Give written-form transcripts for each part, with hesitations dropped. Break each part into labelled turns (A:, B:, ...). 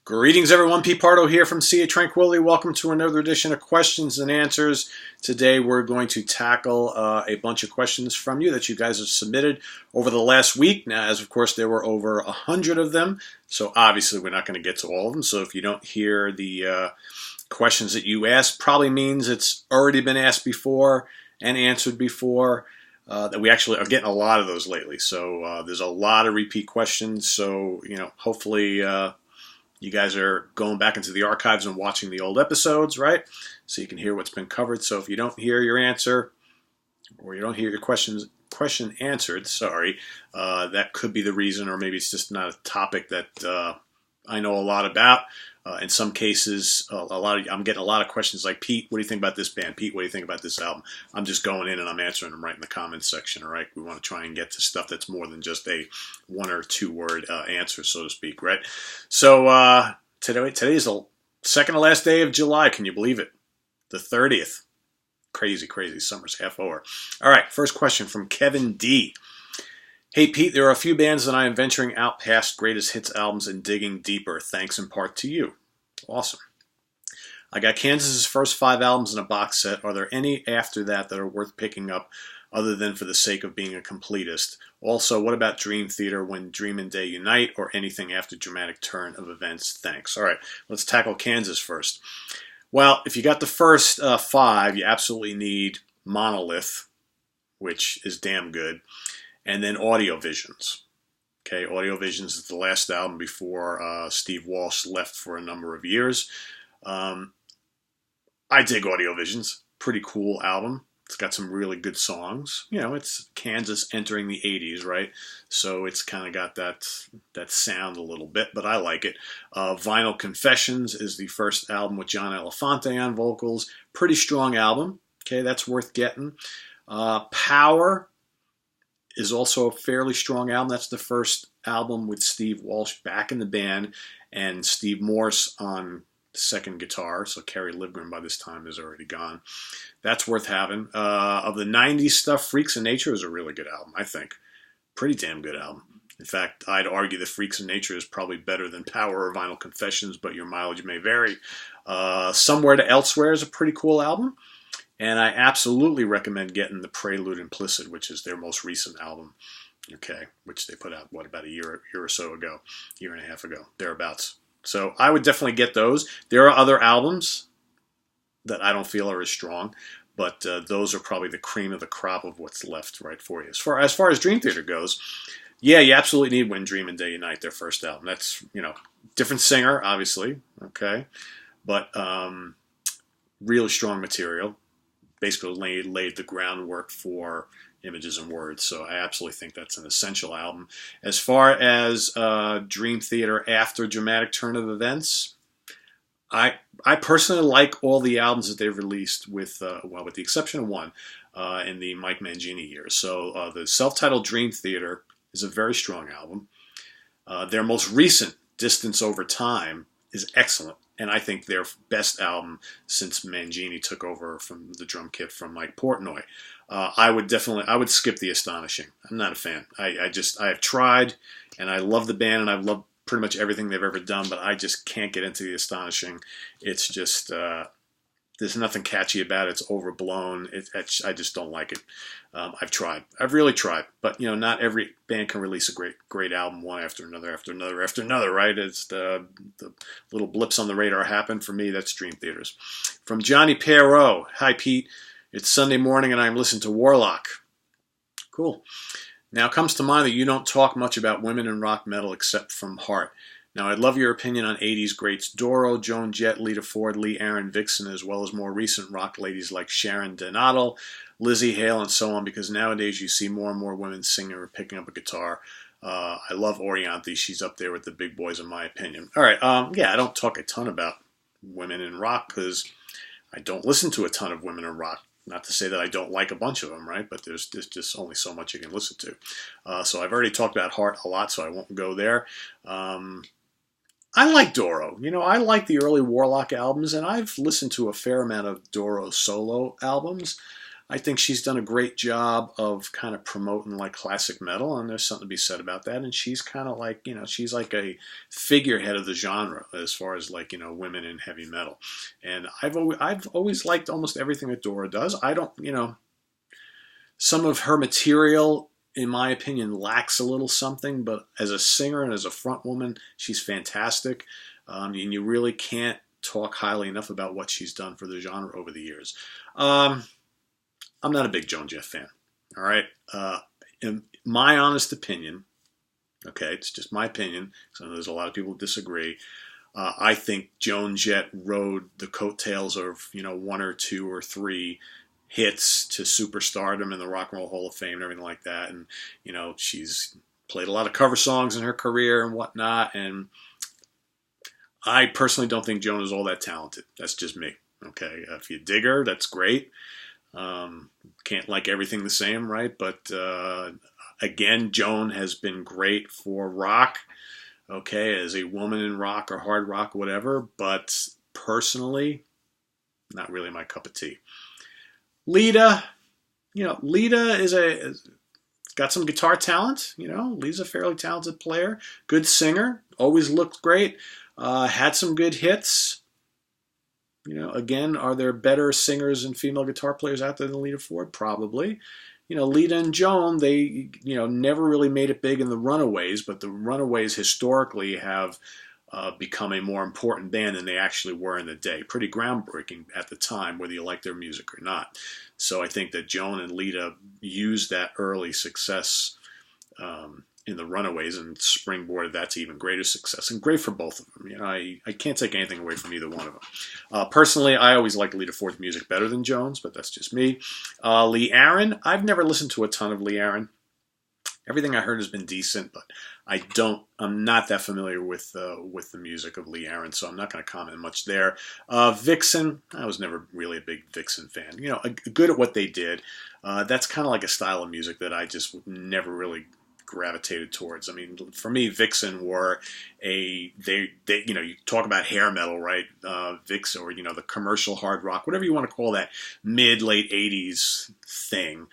A: Greetings, everyone. Pete Pardo here from Sea of Tranquility. Welcome to another edition of Questions and Answers. Today, we're going to tackle a bunch of questions from you that you guys have submitted over the last week. Now, as of course, there were over 100 of them, so obviously we're not going to get to all of them. So if you don't hear the questions that you asked, probably means it's already been asked before and answered before. That we actually are getting a lot of those lately. So there's a lot of repeat questions. So, hopefully you guys are going back into the archives and watching the old episodes, right? So you can hear what's been covered. So if you don't hear your answer or you don't hear your question answered, that could be the reason, or maybe it's just not a topic that I know a lot about. In some cases, I'm getting a lot of questions like, Pete, what do you think about this band? Pete, what do you think about this album? I'm just going in and I'm answering them right in the comments section, all right? We want to try and get to stuff that's more than just a one or two word answer, so to speak, right? So today is the second to last day of July. Can you believe it? The 30th. Crazy, crazy. Summer's half over. All right, first question from Kevin D. Hey, Pete, there are a few bands that I am venturing out past greatest hits albums and digging deeper, thanks in part to you. Awesome. I got Kansas's first 5 albums in a box set. Are there any after that are worth picking up other than for the sake of being a completist? Also, what about Dream Theater, When Dream and Day Unite, or anything after Dramatic Turn of Events? Thanks. All right, let's tackle Kansas first. Well, if you got the first 5, you absolutely need Monolith, which is damn good. And then Audio Visions. Okay, Audio Visions is the last album before Steve Walsh left for a number of years. I dig Audio Visions. Pretty cool album. It's got some really good songs. It's Kansas entering the 80s, right? So it's kind of got that sound a little bit, but I like it. Vinyl Confessions is the first album with John Elefante on vocals. Pretty strong album. Okay, that's worth getting. Power is also a fairly strong album. That's the first album with Steve Walsh back in the band and Steve Morse on second guitar. So Kerry Livgren by this time is already gone. That's worth having. Of the 90s stuff, Freaks of Nature is a really good album, I think. Pretty damn good album. In fact, I'd argue that Freaks of Nature is probably better than Power or Vinyl Confessions, but your mileage may vary. Somewhere to Elsewhere is a pretty cool album. And I absolutely recommend getting the Prelude Implicit, which is their most recent album, okay, which they put out, about a year or so ago, year and a half ago, thereabouts. So I would definitely get those. There are other albums that I don't feel are as strong, but those are probably the cream of the crop of what's left right for you. As far as Dream Theater goes, yeah, you absolutely need When Dream and Day Unite, their first album. That's, different singer, obviously, okay, but really strong material. Basically laid the groundwork for Images and Words. So I absolutely think that's an essential album. As far as Dream Theater after Dramatic Turn of Events, I personally like all the albums that they've released with the exception of one in the Mike Mangini years. So the self-titled Dream Theater is a very strong album. Their most recent, Distance Over Time, is excellent. And I think their best album since Mangini took over from the drum kit from Mike Portnoy. I would skip The Astonishing. I'm not a fan. I have tried, and I love the band, and I've loved pretty much everything they've ever done, but I just can't get into The Astonishing. It's just, there's nothing catchy about it. It's overblown. I just don't like it. I've tried. I've really tried. But, not every band can release a great album one after another, right? It's the little blips on the radar happen. For me, that's Dream Theaters. From Johnny Perot. Hi, Pete. It's Sunday morning and I'm listening to Warlock. Cool. Now, it comes to mind that you don't talk much about women in rock metal except from Heart. Now, I'd love your opinion on 80s greats Doro, Joan Jett, Lita Ford, Lee Aaron Vixen, as well as more recent rock ladies like Sharon Donato, Lizzy Hale, and so on, because nowadays you see more and more women singing or picking up a guitar. I love Orianthi. She's up there with the big boys, in my opinion. All right, I don't talk a ton about women in rock because I don't listen to a ton of women in rock. Not to say that I don't like a bunch of them, right? But there's just only so much you can listen to. So I've already talked about Heart a lot, so I won't go there. I like Doro. I like the early Warlock albums, and I've listened to a fair amount of Doro solo albums. I think she's done a great job of kind of promoting like classic metal, and there's something to be said about that. And she's kind of like, she's like a figurehead of the genre as far as like, women in heavy metal. And I've always liked almost everything that Dora does. I don't, some of her material, in my opinion, lacks a little something, but as a singer and as a front woman, she's fantastic. And you really can't talk highly enough about what she's done for the genre over the years. I'm not a big Joan Jett fan. All right. In my honest opinion, okay, it's just my opinion, because I know there's a lot of people who disagree. I think Joan Jett rode the coattails of, one or two or three hits to superstardom in the Rock and Roll Hall of Fame and everything like that. And, she's played a lot of cover songs in her career and whatnot. And I personally don't think Joan is all that talented. That's just me. Okay. If you dig her, that's great. Can't like everything the same, right? But again, Joan has been great for rock, okay, as a woman in rock or hard rock, whatever. But personally, not really my cup of tea. Lita, Lita is got some guitar talent. Lita's a fairly talented player, good singer, always looked great, had some good hits. Again, are there better singers and female guitar players out there than Lita Ford? Probably. Lita and Joan, they, never really made it big in the Runaways, but the Runaways historically have become a more important band than they actually were in the day. Pretty groundbreaking at the time, whether you like their music or not. So I think that Joan and Lita used that early success in the Runaways and springboarded that to even greater success, and great for both of them. I can't take anything away from either one of them. Personally, I always like Lita Ford's music better than Joan's, but that's just me. Lee Aaron, I've never listened to a ton of Lee Aaron. Everything I heard has been decent, but I'm not that familiar with the music of Lee Aaron, so I'm not going to comment much there. Vixen, I was never really a big Vixen fan. Good at what they did. That's kind of like a style of music that I just never really gravitated towards. I mean, for me, Vixen were they you talk about hair metal, right? Vixen, or the commercial hard rock, whatever you want to call that, late 80s thing.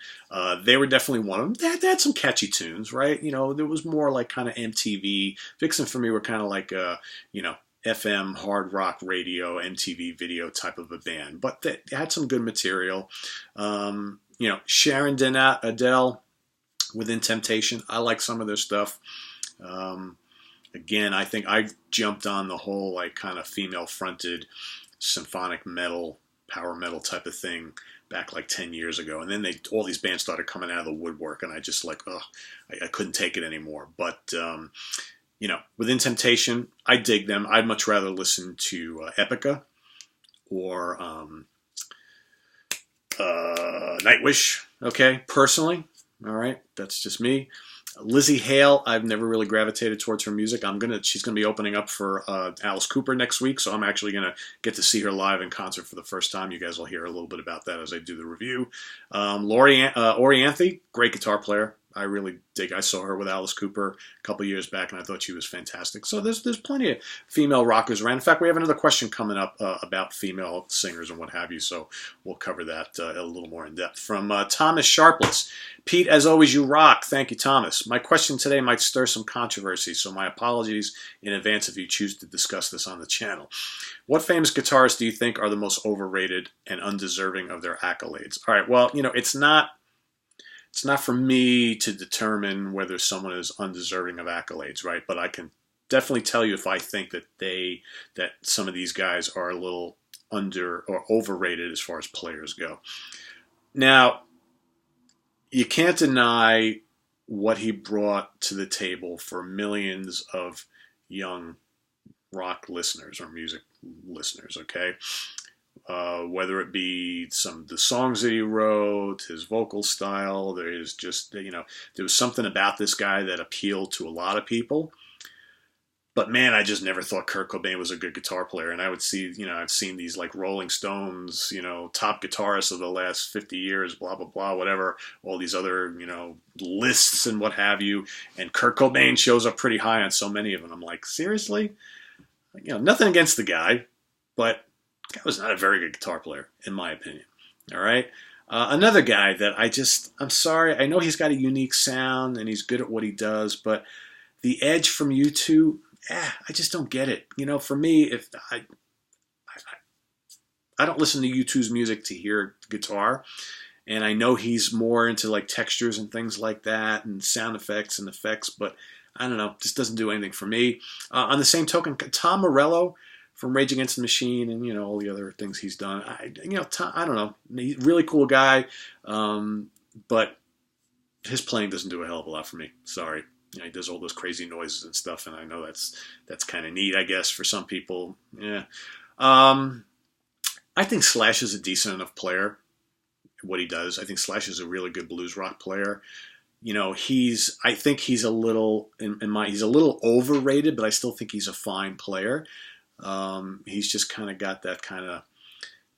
A: They were definitely one of them. They had some catchy tunes, right? There was more like kind of MTV. Vixen for me were kind of like FM hard rock radio, MTV video type of a band, but they had some good material. Sharon Adele, Within Temptation, I like some of their stuff. Again, I think I jumped on the whole like kind of female-fronted symphonic metal, power metal type of thing back like 10 years ago, and then all these bands started coming out of the woodwork, and I just like, I couldn't take it anymore. But Within Temptation, I dig them. I'd much rather listen to Epica or Nightwish. Okay, personally. All right, that's just me. Lizzy Hale, I've never really gravitated towards her music. She's gonna be opening up for Alice Cooper next week, so I'm actually gonna get to see her live in concert for the first time. You guys will hear a little bit about that as I do the review. Orianthi, great guitar player. I really dig. I saw her with Alice Cooper a couple years back, and I thought she was fantastic. So there's plenty of female rockers around. In fact, we have another question coming up about female singers and what have you, so we'll cover that a little more in depth. From Thomas Sharpless. Pete, as always, you rock. Thank you, Thomas. My question today might stir some controversy, so my apologies in advance if you choose to discuss this on the channel. What famous guitarists do you think are the most overrated and undeserving of their accolades? All right, well, it's not for me to determine whether someone is undeserving of accolades, right? But I can definitely tell you if I think that some of these guys are a little under or overrated as far as players go. Now, you can't deny what he brought to the table for millions of young rock listeners or music listeners, okay? Whether it be some of the songs that he wrote, his vocal style, there was something about this guy that appealed to a lot of people. But man, I just never thought Kurt Cobain was a good guitar player. And I would see, I've seen these like Rolling Stones, top guitarists of the last 50 years, blah, blah, blah, whatever, all these other, lists and what have you. And Kurt Cobain shows up pretty high on so many of them. I'm like, seriously? Nothing against the guy, but the guy was not a very good guitar player, in my opinion. All right. Another guy that I'm sorry, I know he's got a unique sound and he's good at what he does, but the Edge from U2, I just don't get it. For me, if I don't listen to U2's music to hear guitar, and I know he's more into like textures and things like that and sound effects and effects, but I don't know, just doesn't do anything for me. On the same token, Tom Morello from Rage Against the Machine and all the other things he's done, Tom, I don't know, he's a really cool guy, but his playing doesn't do a hell of a lot for me. Sorry. He does all those crazy noises and stuff, and I know that's kind of neat, I guess, for some people. Yeah. I think Slash is a decent enough player. What he does, I think Slash is a really good blues rock player. I think he's a little he's a little overrated, but I still think he's a fine player. He's just kind of got that kind of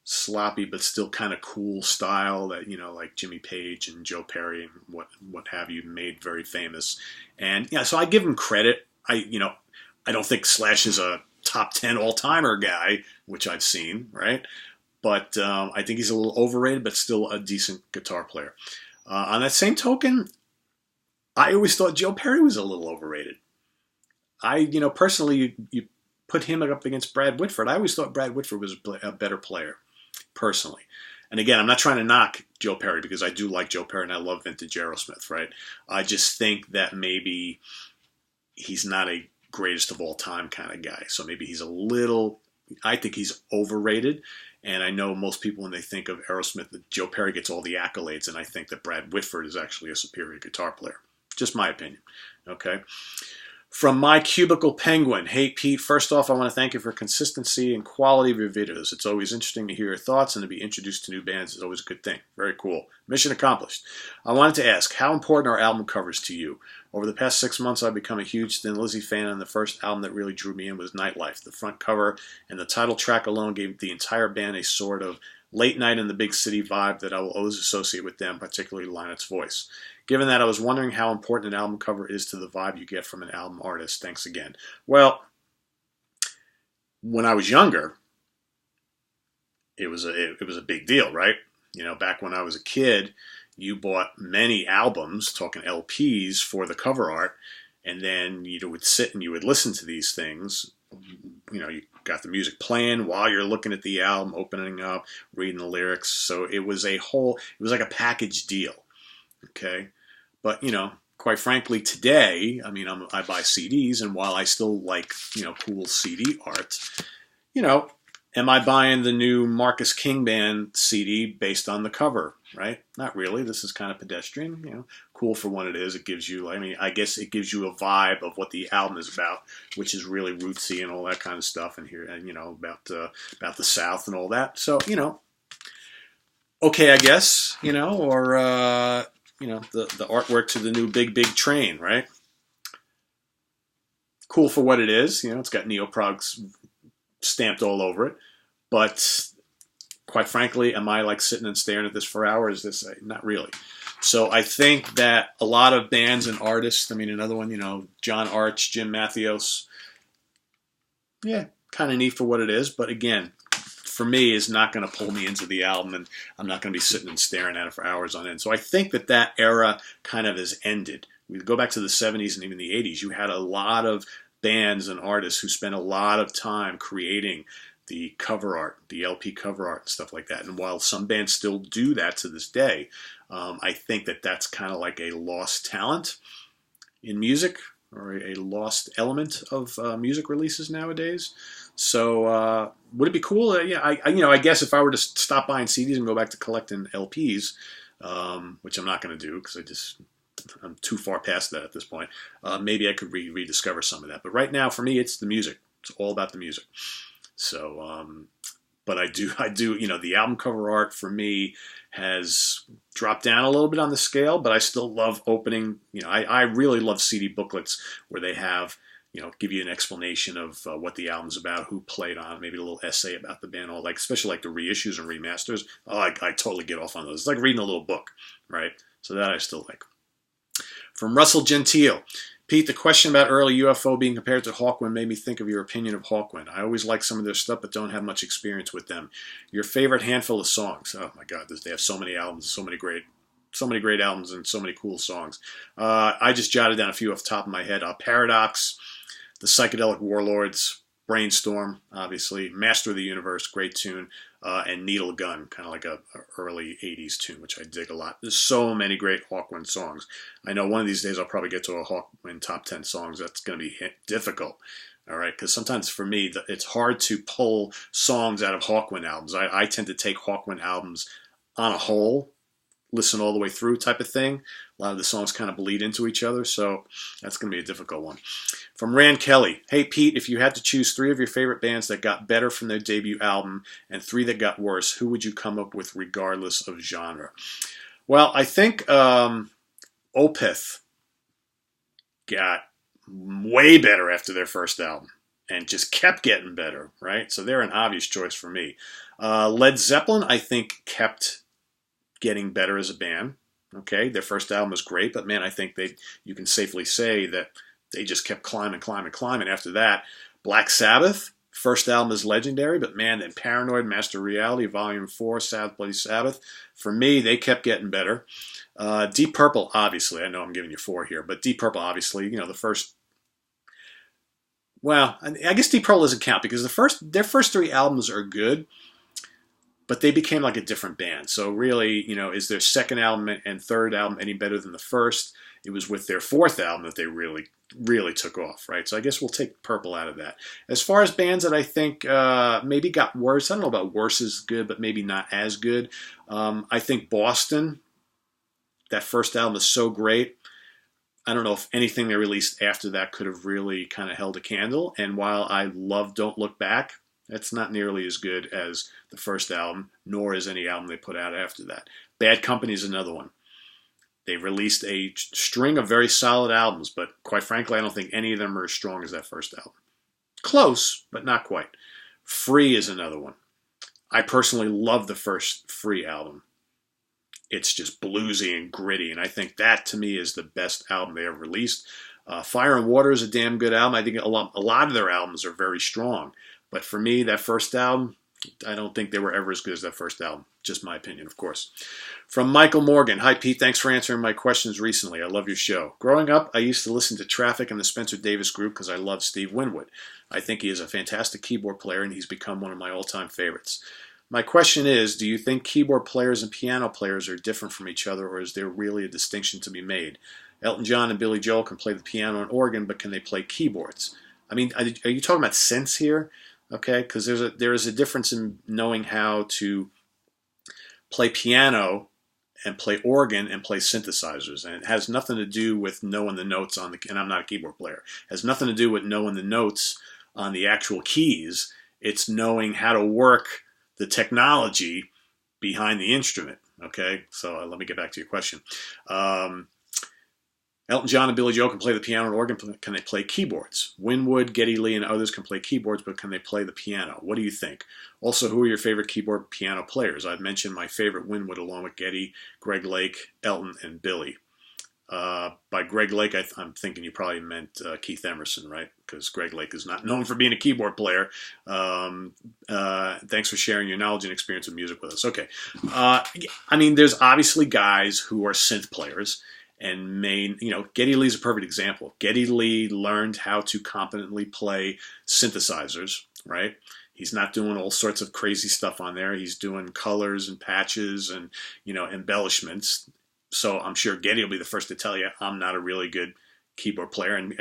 A: sloppy but still kind of cool style that like Jimmy Page and Joe Perry and what have you made very famous. And so I give him credit. I don't think Slash is a top 10 all-timer guy, which I've seen, right? But I think he's a little overrated, but still a decent guitar player. On that same token, I always thought Joe Perry was a little overrated. Personally, you put him up against Brad Whitford. I always thought Brad Whitford was a better player, personally. And again, I'm not trying to knock Joe Perry because I do like Joe Perry and I love vintage Aerosmith, right? I just think that maybe he's not a greatest of all time kind of guy. So maybe I think he's overrated. And I know most people, when they think of Aerosmith, that Joe Perry gets all the accolades, and I think that Brad Whitford is actually a superior guitar player. Just my opinion. Okay. From My Cubicle Penguin. Hey, Pete, first off, I want to thank you for consistency and quality of your videos. It's always interesting to hear your thoughts, and to be introduced to new bands is always a good thing. Very cool. Mission accomplished. I wanted to ask, how important are album covers to you? Over the past 6 months, I've become a huge Thin Lizzy fan, and the first album that really drew me in was Nightlife. The front cover and the title track alone gave the entire band a sort of late night in the big city vibe that I will always associate with them, particularly Lynette's voice. Given that, I was wondering how important an album cover is to the vibe you get from an album artist. Thanks again. Well, when I was younger, it was a big deal, right? Back when I was a kid, you bought many albums, talking LPs, for the cover art, and then you would sit and you would listen to these things. You got the music playing while you're looking at the album, opening up, reading the lyrics. So it was like a package deal. Okay. But, quite frankly, today, I buy CDs, and while I still like, cool CD art, am I buying the new Marcus King Band CD based on the cover, right? Not really. This is kind of pedestrian, cool for what it is. It gives you, I guess it gives you a vibe of what the album is about, which is really rootsy and all that kind of stuff, and here, and, about the South and all that. So, okay, I guess, or, the artwork to the new Big Big Train, right? Cool for what it is. It's got Neoprog stamped all over it. But quite frankly, am I like sitting and staring at this for hours? Not really. So I think that a lot of bands and artists, another one, John Arch, Jim Mathios, yeah, kind of neat for what it is. But again, for me, is not going to pull me into the album, and I'm not going to be sitting and staring at it for hours on end. So I think that era kind of has ended. We go back to the 70s and even the 80s. You had a lot of bands and artists who spent a lot of time creating the cover art, the LP cover art, and stuff like that. And while some bands still do that to this day, I think that's kind of like a lost talent in music, or a lost element of music releases nowadays. So would it be cool? I guess if I were to stop buying CDs and go back to collecting LPs, which I'm not going to do because I'm too far past that at this point. Maybe I could rediscover some of that. But right now, for me, it's the music. It's all about the music. So, but I do, the album cover art for me has dropped down a little bit on the scale, but I still love opening, I really love CD booklets where they have, give you an explanation of what the album's about, who played on it, maybe a little essay about the band, all especially like the reissues and remasters. Oh, I totally get off on those. It's like reading a little book, right? So that I still like. From Russell Gentile. Pete, the question about early UFO being compared to Hawkwind made me think of your opinion of Hawkwind. I always like some of their stuff, but don't have much experience with them. Your favorite handful of songs? Oh my God, they have so many albums, so many great albums, and so many cool songs. I just jotted down a few off the top of my head. Paradox, The Psychedelic Warlords, Brainstorm, obviously, Master of the Universe, great tune, and Needle Gun, kind of like a early 80s tune, which I dig a lot. There's so many great Hawkwind songs. I know one of these days I'll probably get to a Hawkwind top 10 songs. That's going to be difficult, all right? Because sometimes for me, it's hard to pull songs out of Hawkwind albums. I tend to take Hawkwind albums on a whole, listen all the way through type of thing. A lot of the songs kind of bleed into each other, so that's going to be a difficult one. From Rand Kelly, hey Pete, if you had to choose 3 of your favorite bands that got better from their debut album and 3 that got worse, who would you come up with regardless of genre? Well, I think Opeth got way better after their first album and just kept getting better, right? So they're an obvious choice for me. Led Zeppelin, I think, kept getting better as a band. Okay, their first album was great, but man, I think you can safely say that they just kept climbing after that. Black Sabbath, first album is legendary, but man, then Paranoid, Master of Reality, Volume 4, Sabbath, Bloody Sabbath, for me, they kept getting better. Deep Purple, obviously, I know I'm giving you 4 here, but Deep Purple, obviously, the first, well, I guess Deep Purple doesn't count because their first 3 albums are good, but they became like a different band. So really, is their second album and third album any better than the first? It was with their 4th album that they really, really took off, right? So I guess we'll take Purple out of that. As far as bands that I think maybe got worse, I don't know about worse is good, but maybe not as good. I think Boston, that first album is so great. I don't know if anything they released after that could have really kind of held a candle. And while I love Don't Look Back, that's not nearly as good as the first album, nor is any album they put out after that. Bad Company is another one. They released a string of very solid albums, but quite frankly, I don't think any of them are as strong as that first album. Close, but not quite. Free is another one. I personally love the first Free album. It's just bluesy and gritty, and I think that, to me, is the best album they ever released. Fire and Water is a damn good album. I think a lot of their albums are very strong. But for me, that first album, I don't think they were ever as good as that first album. Just my opinion, of course. From Michael Morgan. Hi, Pete. Thanks for answering my questions recently. I love your show. Growing up, I used to listen to Traffic and the Spencer Davis Group because I love Steve Winwood. I think he is a fantastic keyboard player, and he's become one of my all-time favorites. My question is, do you think keyboard players and piano players are different from each other, or is there really a distinction to be made? Elton John and Billy Joel can play the piano and organ, but can they play keyboards? I mean, are you talking about synths here? Okay, because there is a difference in knowing how to play piano and play organ and play synthesizers, and it has nothing to do with knowing the notes on the. And I'm not a keyboard player. It has nothing to do with knowing the notes on the actual keys. It's knowing how to work the technology behind the instrument. Okay, so let me get back to your question. Elton John and Billy Joel can play the piano and organ. Can they play keyboards? Winwood, Geddy Lee, and others can play keyboards, but can they play the piano? What do you think? Also, who are your favorite keyboard piano players? I've mentioned my favorite Winwood along with Geddy, Greg Lake, Elton, and Billy. By Greg Lake, I'm thinking you probably meant Keith Emerson, right? Because Greg Lake is not known for being a keyboard player. Thanks for sharing your knowledge and experience with music with us. Okay. I mean, there's obviously guys who are synth players. And Geddy Lee's a perfect example. Geddy Lee learned how to competently play synthesizers, right? He's not doing all sorts of crazy stuff on there. He's doing colors and patches and, embellishments. So I'm sure Geddy will be the first to tell you I'm not a really good keyboard player. And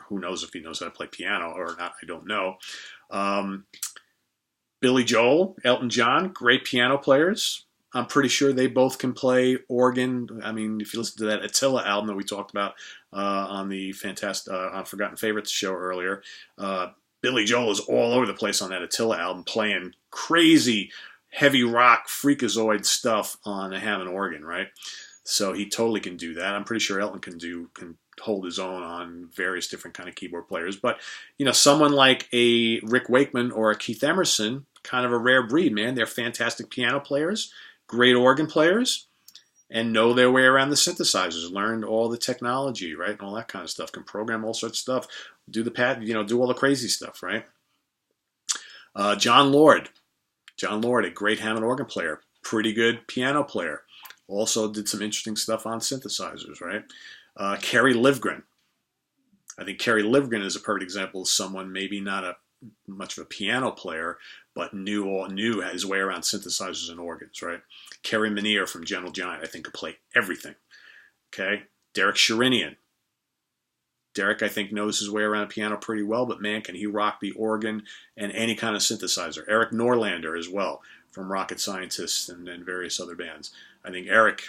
A: who knows if he knows how to play piano or not, I don't know. Billy Joel, Elton John, great piano players. I'm pretty sure they both can play organ. I mean, if you listen to that Attila album that we talked about on the on Forgotten Favorites show earlier, Billy Joel is all over the place on that Attila album, playing crazy heavy rock freakazoid stuff on a Hammond organ, right? So he totally can do that. I'm pretty sure Elton can hold his own on various different kind of keyboard players. But someone like a Rick Wakeman or a Keith Emerson, kind of a rare breed, man. They're fantastic piano players. Great organ players, and know their way around the synthesizers, learned all the technology, right, and all that kind of stuff, can program all sorts of stuff, do the pad, do all the crazy stuff, right? John Lord, a great Hammond organ player, pretty good piano player, also did some interesting stuff on synthesizers, right? Kerry Livgren. I think Kerry Livgren is a perfect example of someone maybe not much of a piano player, but knew his way around synthesizers and organs, right? Kerry Minier from Gentle Giant, I think, could play everything. Okay, Derek Sherinian. Derek, I think, knows his way around a piano pretty well, but man, can he rock the organ and any kind of synthesizer. Eric Norlander as well, from Rocket Scientists and various other bands. I think Eric,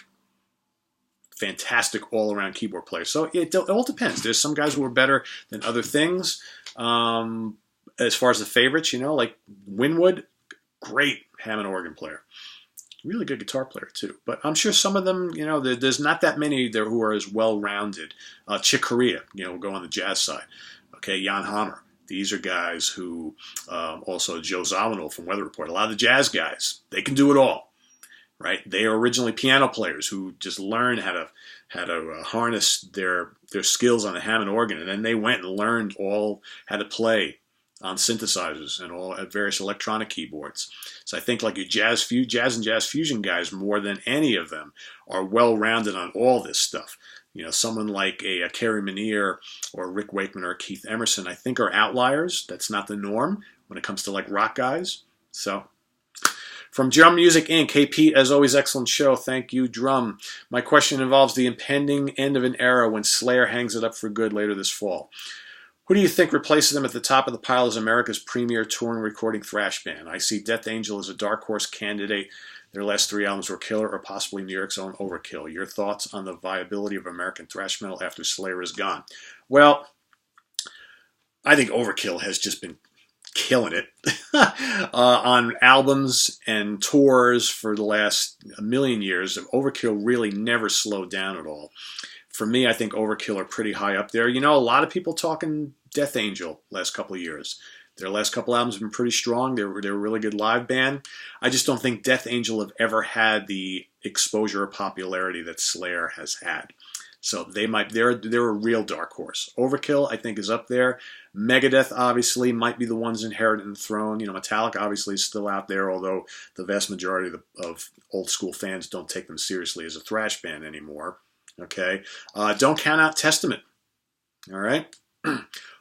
A: fantastic all-around keyboard player. So it all depends. There's some guys who are better than other things. As far as the favorites, like Winwood, great Hammond organ player. Really good guitar player, too. But I'm sure some of them, there's not that many there who are as well-rounded. Chick Corea, we'll go on the jazz side. Okay, Jan Hammer. These are guys who, also Joe Zawinul from Weather Report. A lot of the jazz guys, they can do it all, right? They are originally piano players who just learned how to harness their skills on the Hammond organ, and then they went and learned all how to play on synthesizers and all at various electronic keyboards. So I think like your jazz and jazz fusion guys, more than any of them, are well-rounded on all this stuff. Someone like a Kerry Minier or Rick Wakeman or Keith Emerson, I think, are outliers. That's not the norm when it comes to like rock guys. So from Drum Music Inc. Hey Pete, as always, excellent show. Thank you, Drum. My question involves the impending end of an era when Slayer hangs it up for good later this fall. Who do you think replaces them at the top of the pile as America's premier touring recording thrash band? I see Death Angel as a dark horse candidate. Their last 3 albums were killer, or possibly New York's own Overkill. Your thoughts on the viability of American thrash metal after Slayer is gone? Well, I think Overkill has just been killing it on albums and tours for the last million years. Overkill really never slowed down at all. For me, I think Overkill are pretty high up there. A lot of people talking Death Angel last couple of years. Their last couple albums have been pretty strong. They were a really good live band. I just don't think Death Angel have ever had the exposure or popularity that Slayer has had. So they're a real dark horse. Overkill, I think, is up there. Megadeth, obviously, might be the ones inheriting the throne. Metallica, obviously, is still out there, although the vast majority of old school fans don't take them seriously as a thrash band anymore. Okay, don't count out Testament. All right.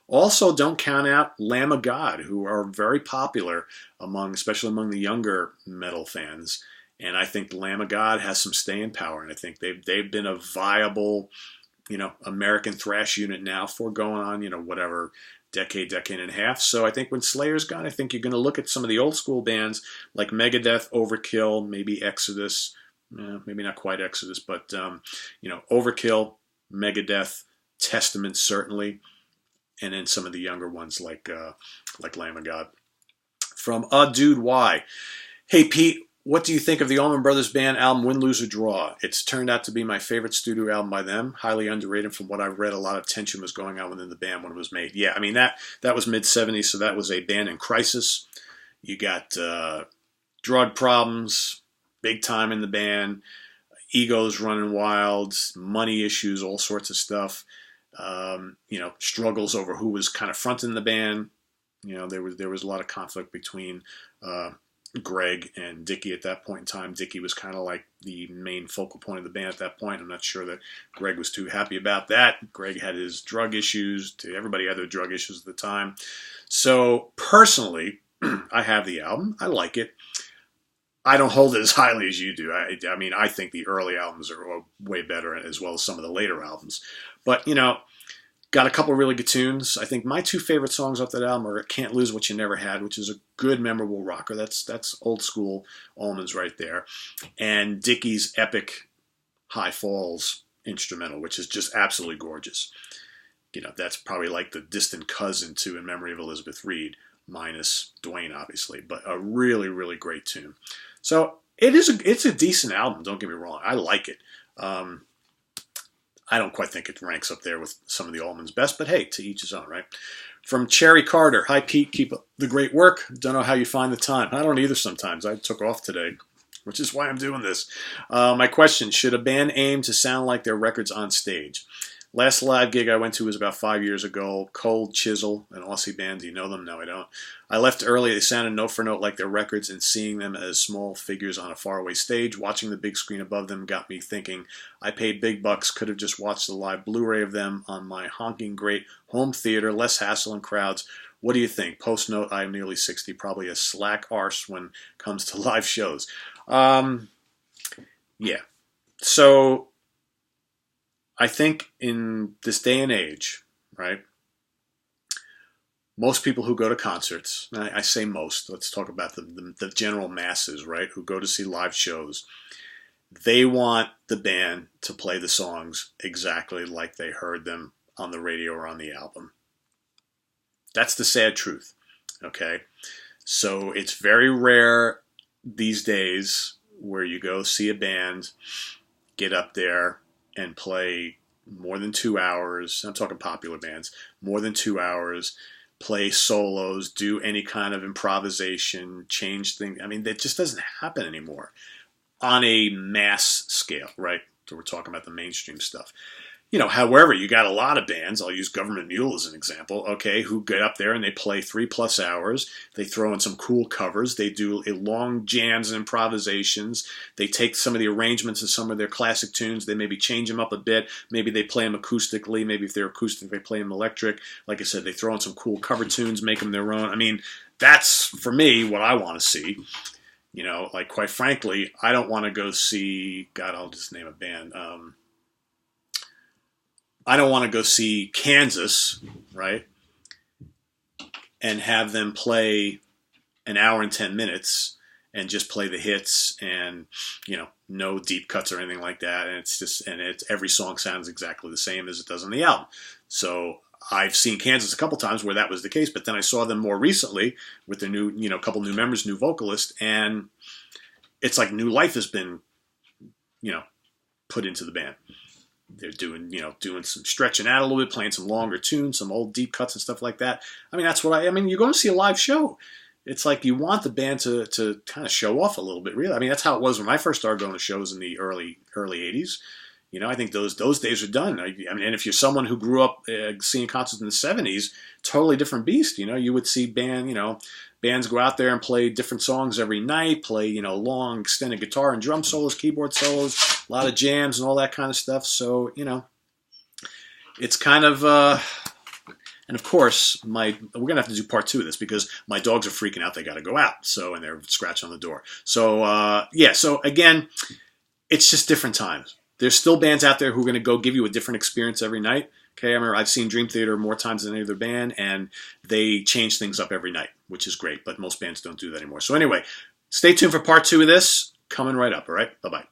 A: Also, don't count out Lamb of God, who are very popular especially among the younger metal fans. And I think Lamb of God has some staying power, and I think they've been a viable, American thrash unit now for going on, whatever decade and a half. So I think when Slayer's gone, I think you're going to look at some of the old school bands like Megadeth, Overkill, maybe Exodus. Maybe not quite Exodus, but Overkill, Megadeth, Testament certainly, and then some of the younger ones like Lamb of God. From Dude Y. Hey Pete, what do you think of the Allman Brothers Band album Win, Lose, or Draw? It's turned out to be my favorite studio album by them. Highly underrated. From what I've read, a lot of tension was going on within the band when it was made. Yeah, I mean that was mid-'70s, so that was a band in crisis. You got drug problems, big time in the band, egos running wild, money issues, all sorts of stuff. Struggles over who was kind of fronting the band. There was a lot of conflict between Greg and Dickie at that point in time. Dickie was kind of like the main focal point of the band at that point. I'm not sure that Greg was too happy about that. Greg had his drug issues. Everybody had their drug issues at the time. So personally, I have the album. I like it. I don't hold it as highly as you do. I mean, I think the early albums are way better, as well as some of the later albums. But, got a couple really good tunes. I think my 2 favorite songs off that album are Can't Lose What You Never Had, which is a good, memorable rocker. That's old school Allman's right there. And Dickie's epic High Falls instrumental, which is just absolutely gorgeous. That's probably like the distant cousin to In Memory of Elizabeth Reed, minus Dwayne, obviously. But a really, really great tune. So it's a decent album, don't get me wrong. I like it. I don't quite think it ranks up there with some of the Allman's best, but hey, to each his own, right? From Cherry Carter. Hi, Pete. Keep up the great work. Don't know how you find the time. I don't either sometimes. I took off today. which is why I'm doing this. My question, should a band aim to sound like their records on stage? Last live gig I went to was about 5 years ago. Cold Chisel, an Aussie band. Do you know them? No, I don't. I left early. They sounded note for note like their records, and seeing them as small figures on a faraway stage, watching the big screen above them got me thinking, I paid big bucks, could have just watched the live Blu-ray of them on my honking great home theater, less hassle and crowds. What do you think? PostNote, I am nearly 60, probably a slack arse when it comes to live shows. Yeah. So I think in this day and age, right, most people who go to concerts, and I say most, let's talk about the general masses, right, who go to see live shows, they want the band to play the songs exactly like they heard them on the radio or on the album. That's the sad truth, okay? So it's very rare these days where you go see a band, get up there, and play more than 2 hours. I'm talking popular bands. More than 2 hours, play solos, do any kind of improvisation, change things. I mean, that just doesn't happen anymore on a mass scale, right? So we're talking about the mainstream stuff. You know, however, you got a lot of bands, I'll use Government Mule as an example, okay, who get up there and they play 3+ hours. They throw in some cool covers. They do long jams and improvisations. They take some of the arrangements of some of their classic tunes. They maybe change them up a bit. Maybe they play them acoustically. Maybe if they're acoustic, they play them electric. Like I said, they throw in some cool cover tunes, make them their own. I mean, that's, for me, what I want to see. You know, like, quite frankly, I don't want to go see, God, I'll just name a band. I don't want to go see Kansas, right, and have them play an hour and 10 minutes and just play the hits and, you know, no deep cuts or anything like that. And it's just, and every song sounds exactly the same as it does on the album. So I've seen Kansas a couple times where that was the case, but then I saw them more recently with their new, you know, couple new members, new vocalist, and it's like new life has been, you know, put into the band. They're doing some stretching out a little bit, playing some longer tunes, some old deep cuts and stuff like that. I mean, that's what I mean, you're going to see a live show. It's like you want the band to kind of show off a little bit, really. I mean, that's how it was when I first started going to shows in the early 80s. You know, I think those days are done. I mean, and if you're someone who grew up seeing concerts in the 70s, totally different beast. You know, you would see bands go out there and play different songs every night, play, you know, long extended guitar and drum solos, keyboard solos, a lot of jams and all that kind of stuff. So, you know, it's kind of, and of course, we're going to have to do part 2 of this because my dogs are freaking out. They got to go out. So, and they're scratching on the door. So, yeah. So again, it's just different times. There's still bands out there who are going to go give you a different experience every night. Okay, I remember I've seen Dream Theater more times than any other band, and they change things up every night, which is great, but most bands don't do that anymore. So anyway, stay tuned for part 2 of this. Coming right up, all right? Bye-bye.